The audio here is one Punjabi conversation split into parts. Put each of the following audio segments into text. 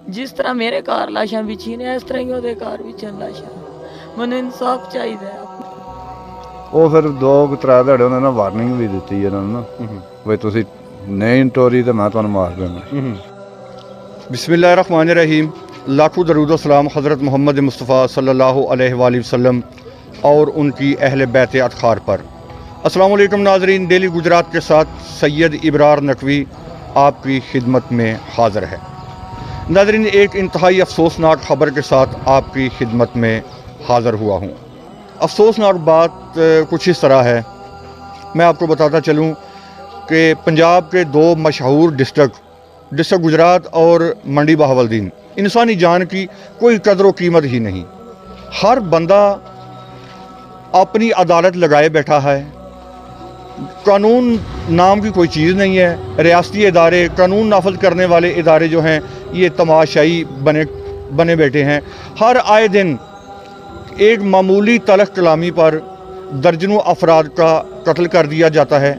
ਜਿਸ ਤਰ੍ਹਾਂ ਮੇਰੇ ਘਰ ਲਾਸ਼ਾਂ ਵਿਛੀ ਨੇ ਇਸ ਤਰ੍ਹਾਂ ਹੀ ਉਹਦੇ ਘਰ ਵਿਛਣ ਲਾਸ਼ਾਂ। ਮੈਨੂੰ ਇਨਸਾਫ ਚਾਹੀਦਾ ਹੈ। ਉਹ ਫਿਰ 2-3 ਦਿਹਾੜੇ ਉਹਨਾਂ ਨੇ ਵਾਰਨਿੰਗ ਵੀ ਦਿੱਤੀ ਇਹਨਾਂ ਨੂੰ ਨਾ ਵੀ ਤੁਸੀਂ ਨਹੀਂ ਟੋਰੀ ਤੇ ਮੈਂ ਤੁਹਾਨੂੰ ਮਾਰ ਦੇਣਾ। बिस्मिल्लाहिर्रहमानिर्रहीम। लाखों दरूद सलाम हज़रत मोहम्मद मुस्तफ़ा सल्लल्लाहु अलैहि वसल्लम और उनकी अहल बैत अतखार पर। अस्सलाम वालेकुम नाज़रीन, डेली गुजरात के साथ सैयद इब्रार नकवी आपकी खिदमत में हाज़िर है। नाज़रीन, एक इंतहाई अफसोसनाक ख़बर के साथ आपकी खिदमत में हाज़िर हुआ हूँ। अफसोसनाक बात कुछ इस तरह है, मैं आपको बताता चलूँ कि पंजाब के 2 मशहूर डिस्ट्रिक्ट गुजरात और मंडी बहावलदीन, इंसानी जान की कोई कदर व कीमत ही नहीं। हर बंदा अपनी अदालत लगाए बैठा है। कानून नाम की कोई चीज़ नहीं है। रियासती इदारे, कानून नाफज करने वाले इदारे जो हैं ये तमाशाई बने बैठे हैं। हर आए दिन एक मामूली तलख कलामी पर दर्जनों अफराद का कत्ल कर दिया जाता है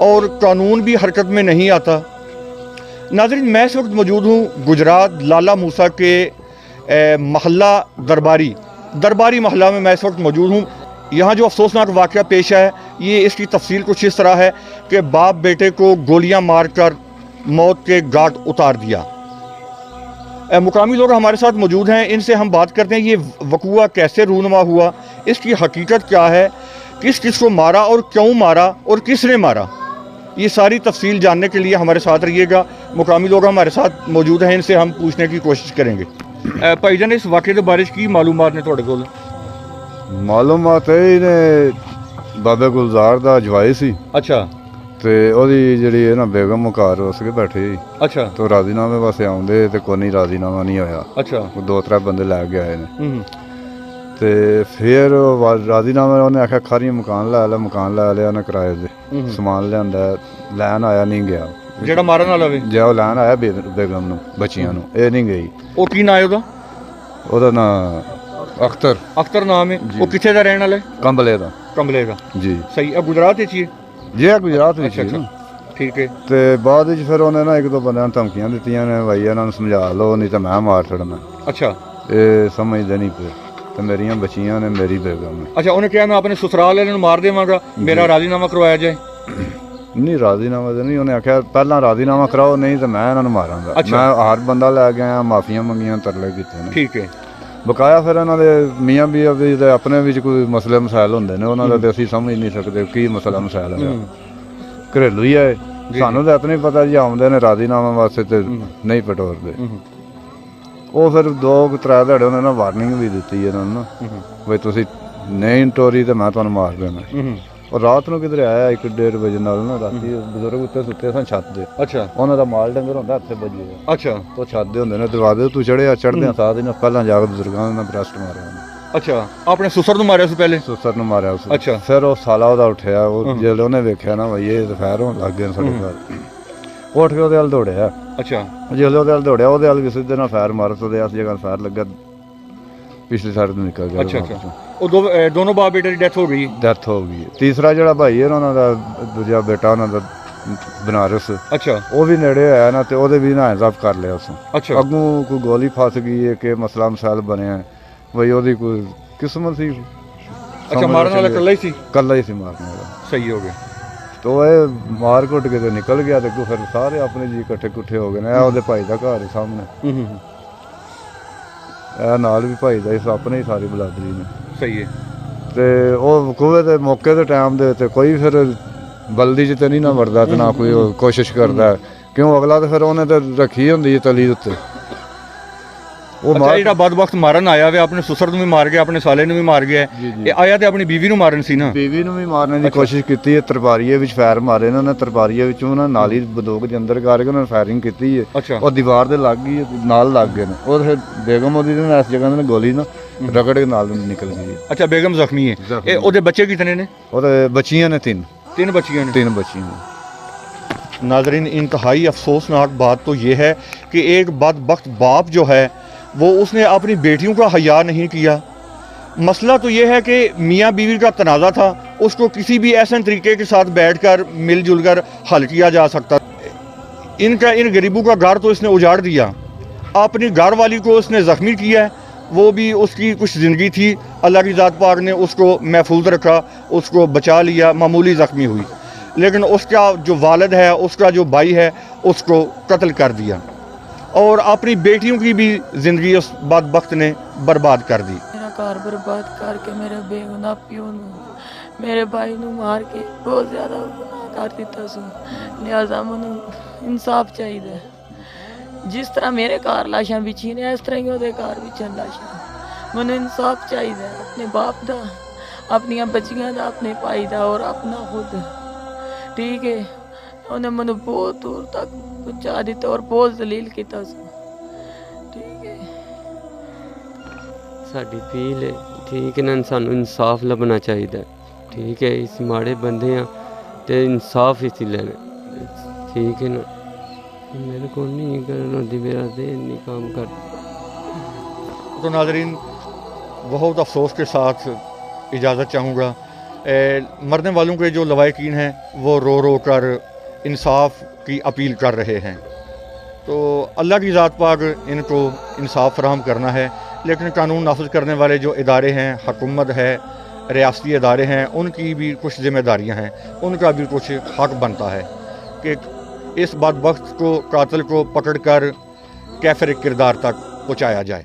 और कानून भी हरकत में नहीं आता। नाज़रीन, मैं इस वक्त मौजूद हूँ गुजरात लाला मूसा के महल्ला दरबारी महल्ला में मैं इस वक्त मौजूद हूँ। यहाँ जो अफसोसनाक वाक़या पेश है ये इसकी तफसील कुछ इस तरह है कि बाप बेटे को गोलियाँ मारकर मौत के घाट उतार दिया। मुकामी लोग हमारे साथ मौजूद हैं, इनसे हम बात करते हैं ये वक़ूआ कैसे रूनुमा हुआ, इसकी हकीकत क्या है, किस किस को मारा और क्यों मारा और किसने मारा। ये सारी तफसील जानने के लिए हमारे साथ रहिएगा। मुकामी लोग हमारे साथ मौजूद हैं, इनसे हम पूछने की कोशिश करेंगे। भाईजान, इस वाक़े के बारे की मालूमात ने तुहाडे कोल? मालूमात ਇਹਨੇ ਬਾਬੇ ਗੁਲਜ਼ਾਰ ਦਾ ਜਵਾਈ ਸੀ। अच्छा ਤੇ ਉਹਦੀ ਜਿਹੜੀ ਹੈ ਨਾ ਬੇਗਮ ਘਰ ਉਸ ਕੇ ਬੈਠੇ ਸੀ। अच्छा ਤੇ ਰਾਜ਼ੀਨਾਮੇ ਵਾਸਤੇ ਆਉਂਦੇ ਤੇ ਕੋਈ ਨਹੀਂ ਰਾਜ਼ੀਨਾਮਾ ਨਹੀਂ ਹੋਇਆ। अच्छा 2-3 ਬੰਦੇ ਲੈ ਕੇ ਆਏ ਨੇ ਤੇ ਫਿਰ ਰਾਜ਼ੀਨਾਮਾ ਉਹਨੇ ਆਖਿਆ ਖਾਰੀ ਮਕਾਨ ਲੈ ਲਿਆ ਉਹਨੇ ਕਿਰਾਏ ਦੇ। ਸਮਾਨ ਲਿਆਂਦਾ, ਲੈਣ ਆਇਆ ਨਹੀਂ ਗਿਆ। ਜਿਹੜਾ ਮਾਰਨ ਵਾਲਾ ਵੇ ਜੇ ਉਹ ਲੈਣ ਆਇਆ ਬੇਗਮ ਨੂੰ, ਬੱਚੀਆਂ ਨੂੰ, ਇਹ ਨਹੀਂ ਗਈ। ਉਹ ਕੀ ਨਾਂ ਹੈ ਉਹਦਾ? ਉਹਦਾ ਨਾਂ ਅਖਤਰ ਨਾਮ ਹੈ। ਉਹ ਕਿੱਥੇ ਦਾ ਰਹਿਣ ਵਾਲਾ ਹੈ? ਕੰਬਲੇ ਦਾ ਕੰਬਲੇ ਦਾ। ਜੀ। ਸਹੀ। ਇਹ ਗੁਜਰਾਤ ਵਿੱਚ ਹੀ ਹੈ? ਜੀ ਇਹ ਗੁਜਰਾਤ ਵਿੱਚ ਹੀ। ਠੀਕ ਹੈ। ਤੇ ਬਾਅਦ ਵਿੱਚ ਫਿਰ ਉਹਨੇ ਨਾ 1-2 ਬੰਦਿਆਂ ਨੂੰ ਧਮਕੀਆਂ ਦਿੱਤੀਆਂ ਨੇ, ਭਾਈ ਇਹਨਾਂ ਨੂੰ ਸਮਝਾ ਲਓ ਨਹੀਂ ਤਾਂ ਮੈਂ ਮਾਰ ਛੱਡਣਾ। ਅੱਛਾ। ਇਹ ਸਮਝਦੇ ਨਹੀਂ ਪਏ ਤੇ ਮੇਰੀਆਂ ਬੱਚੀਆਂ ਨੇ, ਮੇਰੀ ਬੇਗਮ ਨੇ। ਅੱਛਾ, ਉਹਨੇ ਕਿਹਾ ਮੈਂ ਆਪਣੇ ਸਸੁਰਾਲ ਵਾਲਿਆਂ ਨੂੰ ਮਾਰ ਦੇਵਾਂਗਾ, ਮੇਰਾ ਰਾਜ਼ੀਨਾਮਾ ਕਰਵਾਇਆ ਜਾਏ। ਨਹੀਂ, ਰਾਜ਼ੀਨਾਮਾ ਤਾਂ ਨਹੀਂ। ਉਹਨੇ ਆਖਿਆ ਪਹਿਲਾਂ ਰਾਜ਼ੀਨਾਮਾ ਕਰਾਓ ਨਹੀਂ ਤਾਂ ਮੈਂ ਇਹਨਾਂ ਨੂੰ ਮਾਰਾਂਗਾ। ਮੈਂ ਹਰ ਬੰਦਾ ਲੈ ਕੇ ਆਇਆ, ਮਾਫੀਆਂ ਮੰਗੀਆਂ, ਤਰਲੇ ਕੀਤੇ ਨੇ। ਠੀਕ ਹੈ। ਬਕਾਇਆ ਫਿਰ ਇਹਨਾਂ ਦੇ ਮੀਆਂ ਬੀਵੀ ਦੇ ਆਪਣੇ ਵਿੱਚ ਕੋਈ ਮਸਲੇ ਮਸਾਇਲ ਹੁੰਦੇ ਨੇ, ਉਹਨਾਂ ਦਾ ਤੇ ਅਸੀਂ ਸਮਝ ਨਹੀਂ ਸਕਦੇ ਕੀ ਮਸਲਾ ਮਸਾਇਲ ਹੈ। ਘਰੇਲੂ ਹੀ ਹੈ, ਸਾਨੂੰ ਤਾਂ ਇਤਨਾ ਹੀ ਪਤਾ ਜੀ ਆਉਂਦੇ ਨੇ ਰਾਜ਼ੀਨਾਮਾ ਵਾਸਤੇ ਤੇ ਨਹੀਂ ਪਟੋਰਦੇ। ਉਹ ਫਿਰ 2-3 ਦਿਹਾੜੇ ਉਹਨਾਂ ਨੇ ਵਾਰਨਿੰਗ ਵੀ ਦਿੱਤੀ ਇਹਨਾਂ ਨੂੰ ਨਾ ਵੀ ਤੁਸੀਂ ਨਹੀਂ ਟੋਰੀ ਤੇ ਮੈਂ ਤੁਹਾਨੂੰ ਮਾਰ ਦੇਣਾ। ਔਰ ਰਾਤ ਨੂੰ ਕਿਧਰੇ ਆਇਆ 1-1:30 ਵਜੇ ਨਾਲ ਨਾ, ਰਾਤੀ ਬਜ਼ੁਰਗ ਉੱਤੇ ਸੁੱਤੇ ਸਨ ਛੱਤ ਦੇ। ਅੱਛਾ। ਉਹਨਾਂ ਦਾ ਮਾਲ ਡੰਗਰ ਹੁੰਦਾ ਇੱਥੇ ਵੱਜੇ। ਅੱਛਾ। ਉਹ ਛੱਤ ਦੇ ਹੁੰਦੇ ਨੇ, ਦਰਵਾਜ਼ੇ ਤੂੰ ਚੜ੍ਹਦਿਆਂ ਸਾਥ ਇਹਨਾਂ ਪਹਿਲਾਂ ਜਾ ਕੇ ਬਜ਼ੁਰਗਾਂ ਨੇ ਬ੍ਰੈਸਟ ਮਾਰਿਆ ਉਹਨੇ। ਅੱਛਾ, ਆਪਣੇ ਸੁਸਰ ਨੂੰ ਮਾਰਿਆ ਸੀ ਪਹਿਲੇ? ਸੁਸਰ ਨੂੰ ਮਾਰਿਆ ਉਸ। ਅੱਛਾ। ਫਿਰ ਉਹ ਸਾਲਾ ਉਹਦਾ ਉੱਠਿਆ, ਉਹ ਜਦੋਂ ਉਹਨੇ ਵੇਖਿਆ ਨਾ ਬਈ ਇਹ ਫੈਰ ਹੋਣ ਲੱਗ ਗਏ ਸਾਡੇ ਘਰ, ਉਹ ਉੱਠ ਕੇ ਉਹਦੇ ਵੱਲ ਦੌੜਿਆ। ਅੱਛਾ। ਜਦੋਂ ਉਹਦੇ ਵੱਲ ਦੌੜਿਆ, ਉਹਦੇ ਵੱਲ ਵੀ ਸਿੱਧੇ ਨਾਲ ਫੈਰ ਮਾਰ ਉਹਦੇ ਇਸ ਜਗ੍ਹਾ ਫੈਰ ਲੱਗਾ, ਪਿਛਲੀ ਸਾਈਡ ਤੋਂ ਨਿਕਲ ਗਿਆ। ਅੱਛਾ ਅੱਛਾ। ਉਹ ਦੋਨੋਂ ਬਾਪ ਬੇਟੇ ਦੀ ਡੈਥ ਹੋ ਗਈ? ਡੈਥ ਹੋ ਗਈ। ਤੀਸਰਾ ਜਿਹੜਾ ਭਾਈ ਹੈ ਉਹਨਾਂ ਦਾ, ਦੂਜਾ ਬੇਟਾ ਉਹਨਾਂ ਦਾ ਬਨਾਰਸ, ਅੱਛਾ, ਉਹ ਵੀ ਨੇੜੇ ਆਇਆ ਨਾ ਤੇ ਉਹਦੇ ਵੀ ਨਾ ਇੰਜ਼ਾਫ ਕਰ ਲਿਆ ਉਸ। ਅੱਛਾ। ਅੱਗੋਂ ਕੋਈ ਗੋਲੀ ਫਸ ਗਈ ਹੈ ਕਿ ਮਸਲਾ ਮਸਾਇਲ ਬਣਿਆ ਬਈ ਉਹਦੀ ਕੋਈ ਕਿਸਮਤ ਸੀ। ਅੱਛਾ, ਮਾਰਨ ਵਾਲਾ ਇਕੱਲਾ ਹੀ ਸੀ? ਇਕੱਲਾ ਹੀ ਸੀ ਮਾਰਨ ਵਾਲਾ। ਸਹੀ ਹੋ ਗਿਆ। ਤੋ ਇਹ ਮਾਰ ਕੁੱਟ ਕੇ ਤੇ ਨਿਕਲ ਗਿਆ ਤੇ ਫਿਰ ਸਾਰੇ ਆਪਣੇ ਜੀ ਇਕੱਠੇ ਹੋ ਗਏ ਨੇ। ਇਹ ਉਹਦੇ ਭਾਈ ਦਾ ਘਰ ਹੈ ਸਾਹਮਣੇ, ਇਹ ਨਾਲ ਵੀ ਭਾਈ ਦਾ ਇਸ ਆਪਣੇ ਹੀ ਸਾਰੀ ਬਲਾਦਰੀ ਨੇ। ਸਹੀ ਹੈ। ਤੇ ਉਹ ਵਕੂਏ ਦੇ ਮੌਕੇ ਦੇ ਟਾਈਮ ਦੇ ਤੇ ਕੋਈ ਫਿਰ ਬਲਦੀ 'ਚ ਤੇ ਨਹੀਂ ਨਾ ਵੜਦਾ ਤੇ ਨਾ ਕੋਈ ਕੋਸ਼ਿਸ਼ ਕਰਦਾ, ਕਿਉਂ ਅਗਲਾ ਤੇ ਫਿਰ ਉਹਨੇ ਤੇ ਰੱਖੀ ਹੁੰਦੀ ਹੈ ਤਲੀ ਉੱਤੇ। ਉਹ ਜਿਹੜਾ ਬਦਬਖਤ ਮਾਰਨ ਆਇਆ ਵੇ, ਆਪਣੇ ਸੁਸਰ ਨੂੰ ਵੀ ਮਾਰ ਗਿਆ, ਆਪਣੇ ਸਾਲੇ ਨੂੰ ਵੀ ਮਾਰ ਗਿਆ। ਇਹ ਆਇਆ ਤੇ ਆਪਣੀ ਬੀਵੀ ਨੂੰ ਮਾਰਨ ਸੀ ਨਾ? ਬੀਵੀ ਨੂੰ ਵੀ ਮਾਰਨ ਦੀ ਕੋਸ਼ਿਸ਼ ਕੀਤੀ ਹੈ। ਤਰਪਾਰੀਏ ਵਿੱਚ ਫਾਇਰ ਮਾਰੇ ਨੇ ਉਹਨੇ, ਤਰਪਾਰੀਏ ਵਿੱਚ ਉਹਨਾਂ ਨਾਲ ਹੀ ਬੰਦੂਕ ਦੇ ਅੰਦਰ ਕਰਕੇ ਉਹਨਾਂ ਨੇ ਫਾਇਰਿੰਗ ਕੀਤੀ ਹੈ। ਉਹ ਦੀਵਾਰ ਦੇ ਲੱਗ ਗਈ, ਨਾਲ ਲੱਗ ਗਏ ਨੇ। ਉਹ ਫਿਰ ਬੇਗਮ ਉਹਦੀ ਨੇ ਇਸ ਜਗ੍ਹਾ ਤੇ ਗੋਲੀ ਨਾ ਰਗੜ ਕੇ ਨਾਲ ਨਿਕਲ ਗਈ ਹੈ। ਅੱਛਾ, ਬੇਗਮ ਜ਼ਖਮੀ ਹੈ। ਇਹ ਉਹਦੇ ਬੱਚੇ ਕਿਤਨੇ ਨੇ? ਉਹਦੇ ਬੱਚੀਆਂ ਨੇ 3 ਬੱਚੀਆਂ ਨੇ। 3 ਬੱਚੀਆਂ ਨੇ। नाज़रीन, इंतहाई अफसोसनाक बात तो ये है कि एक बदबख्त बाप जो है वो उसने अपनी बेटियों का हया नहीं किया। मसला तो ये है कि मियाँ बीवी का तनाज़ा था, उसको किसी भी ऐसे तरीके के साथ बैठकर मिलजुल कर हल किया जा सकता। इन गरीबों का घर तो इसने उजाड़ दिया। اپنی گھر والی کو اس نے زخمی کیا ہے، وہ بھی اس کی کچھ زندگی تھی، اللہ کی ذات پاک نے اس کو محفوظ رکھا، اس کو بچا لیا، معمولی زخمی ہوئی، لیکن اس کا جو والد ہے، اس کا جو بھائی ہے، اس کو قتل کر دیا، اور اپنی بیٹیوں کی بھی زندگی اس بدبخت نے برباد کر دی۔ میرا گھر برباد کر کے میرے بے گناہ پیو نو میرے بھائی نو مار کے بہت زیادہ گناہ کر دیتا سو، لہذا مجھے انصاف چاہیے۔ جس طرح میرے گھر لاشاں بچھی نے اس طرح ہی وہ گھر بچن لاشاں، مجھے انصاف چاہیے اپنے باپ دا، اپنی بچیاں دا، اپنے بھائی دا اور اپنا خود، ٹھیک ہے؟ انہیں مجھے بہت دور تک پہنچا دیتا اور بہت ذلیل کیتا سو، ٹھیک ہے؟ ਸਾਡੀ ਅਪੀਲ ਹੈ, ਠੀਕ ਹੈ ਨਾ, ਸਾਨੂੰ ਇਨਸਾਫ ਲੱਭਣਾ ਚਾਹੀਦਾ, ਠੀਕ ਹੈ? ਇਸ ਮਾੜੇ ਬੰਦੇ ਆ ਤੇ ਇਨਸਾਫ ਹੀ ਲੈਣਾ, ਠੀਕ ਹੈ ਨਾ? ਮੇਰੇ ਕੋਲ ਨਹੀਂ ਕਰਨ ਹੁੰਦੀ, ਮੇਰਾ ਦਿਲ ਨਹੀਂ ਕੰਮ ਕਰਦਾ। تو ناظرین، بہت افسوس کے ساتھ اجازت چاہوں گا، مرنے والوں کے جو لواحقین ہیں وہ رو رو کر انصاف کی اپیل کر رہے ہیں، تو اللہ کی ذات پاک ان کو انصاف فراہم کرنا ہے، لیکن قانون نافذ کرنے والے جو ادارے ہیں، حکومت ہے، ریاستی ادارے ہیں، ان کی بھی کچھ ذمہ داریاں ہیں، ان کا بھی کچھ حق بنتا ہے کہ اس بدبخت کو، قاتل کو پکڑ کر کیفر کردار تک پہنچایا جائے۔